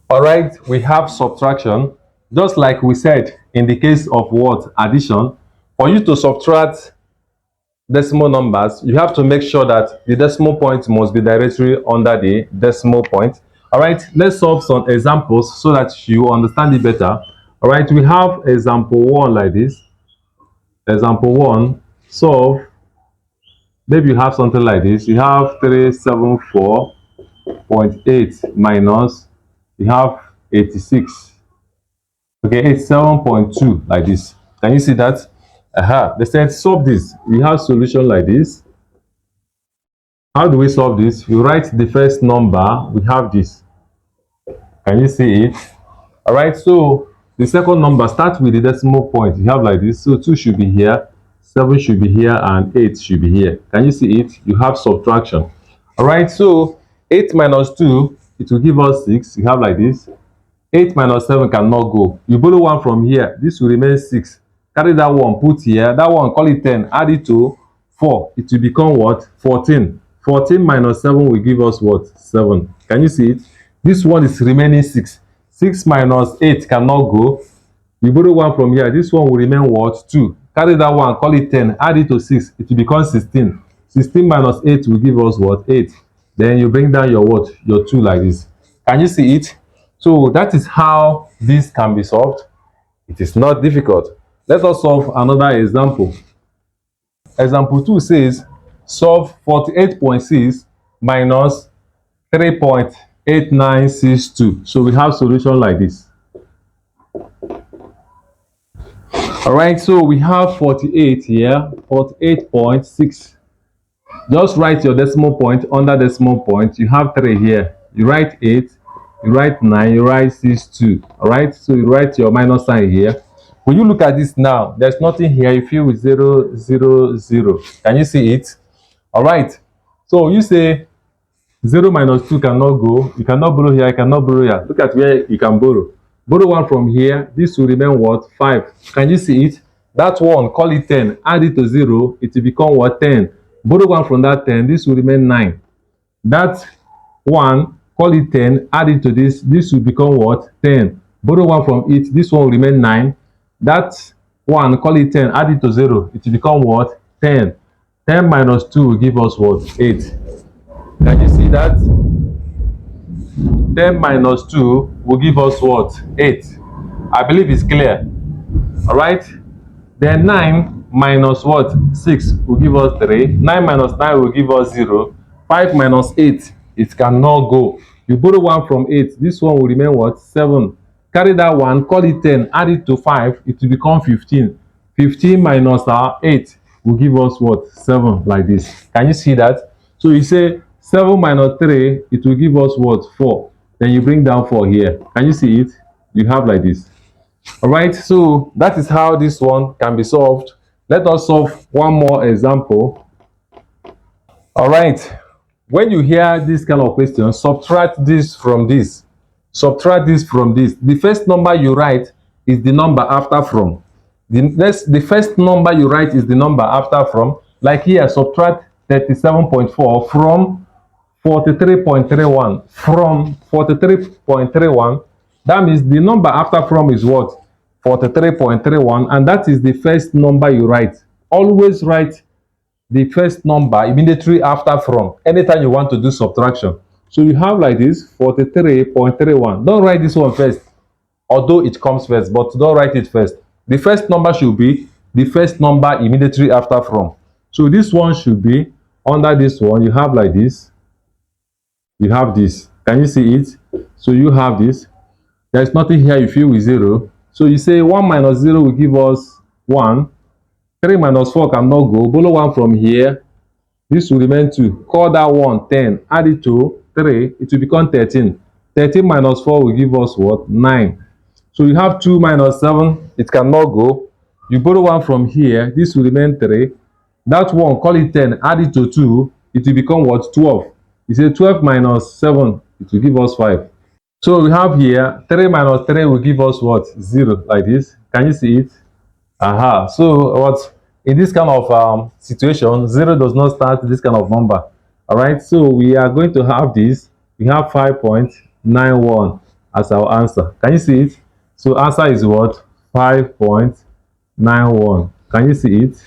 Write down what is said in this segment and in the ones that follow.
All right, we have subtraction. Just like we said in the case of what? Addition. For you to subtract decimal numbers, you have to make sure that the decimal point must be directly under the decimal point. All right, let's solve some examples so that you understand it better. All right, we have example 1 like this. Example 1, solve. Maybe you have something like this. You have 374.8 minus, you have 86. Okay, 87.2 like this. Can you see that? They said solve this. We have solution like this. How do we solve this? You write the first number. We have this. Can you see it? All right, so the second number, start with the decimal point. You have like this. So 2 should be here, 7 should be here, and 8 should be here. Can you see it? You have subtraction. All right, so 8 minus 2, it will give us 6. You have like this. 8 minus 7 cannot go. You borrow 1 from here. This will remain 6. Carry that one, put here. That one, call it 10. Add it to 4. It will become what? 14. 14 minus 7 will give us what? 7. Can you see it? This one is remaining 6. 6 minus 8 cannot go. You borrow 1 from here. This one will remain what? 2. Carry that one, call it 10. Add it to 6. It will become 16. 16 minus 8 will give us what? 8. Then you bring down your what? Your 2 like this. Can you see it? So that is how this can be solved. It is not difficult. Let us solve another example. Example 2 says solve 48.6 minus 3.8962. So we have solution like this. All right, so we have 48 here, 48.6. Just write your decimal point under decimal point. You have 3 here. You write 8, you write 9, you write 62. All right, so you write your minus sign here. When you look at this now, there's nothing here. You fill with 0, 0, 0. Can you see it? All right, so you say 0 minus 2 cannot go. You cannot borrow here, you cannot borrow here. Look at where you can borrow. Borrow 1 from here. This will remain what? 5. Can you see it? That one, call it 10. Add it to 0. It will become what? 10. Borrow 1 from that 10. This will remain 9. That one, call it 10. Add it to this. This will become what? 10. Borrow 1 from it. This one will remain 9. That one, call it 10. Add it to 0. It will become what? 10. 10 minus 2 will give us what? 8. Can you see that? 10 minus 2 will give us what? 8. I believe it's clear. All right. Then 9 minus what? 6 will give us 3. 9 minus 9 will give us 0. 5 minus 8, it cannot go. You borrow 1 from 8. This one will remain what? 7. Carry that one, call it 10. Add it to 5. It will become 15. 15 minus 8 will give us what? 7 like this. Can you see that? So you say 7 minus 3, it will give us what? 4. Then you bring down 4 here. Can you see it? You have like this. All right, so that is how this one can be solved. Let us solve one more example. All right, when you hear this kind of question, subtract this from this. Subtract this from this. The first number you write is the number after from. The first number you write is the number after from. Like here, subtract 37.4 from 43.31. From 43.31, that means the number after from is what? 43.31, and that is the first number you write. Always write the first number immediately after from anytime you want to do subtraction. So you have like this 43.31. Don't write this one first, although it comes first, but don't write it first. The first number should be the first number immediately after from. So this one should be under this one. You have like this. You have this. Can you see it? So you have this. There's nothing here. You fill with 0. So you say 1 minus 0 will give us 1. 3 minus 4 cannot go. Borrow 1 from here. This will remain 2. Call that one 10. Add it to 3. It will become 13. 13 minus 4 will give us what? 9. So you have 2 minus 7. It cannot go. You borrow 1 from here. This will remain 3. That one, call it 10. Add it to 2. It will become what? 12. You say 12 minus 7. It will give us 5. So we have here 3 minus 3 will give us what? 0 like this. Can you see it? So what in this kind of situation, 0 does not start this kind of number. All right, so we are going to have this. We have 5.91, as our answer. Can you see it? So answer is what? 5.91. Can you see it?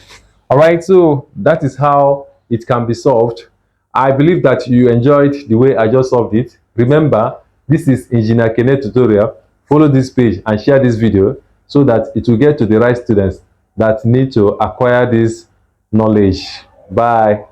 All right, so that is how it can be solved. I believe that you enjoyed the way I just solved it. Remember, this is Engineer Kenneth tutorial. Follow this page and share this video so that it will get to the right students that need to acquire this knowledge. Bye.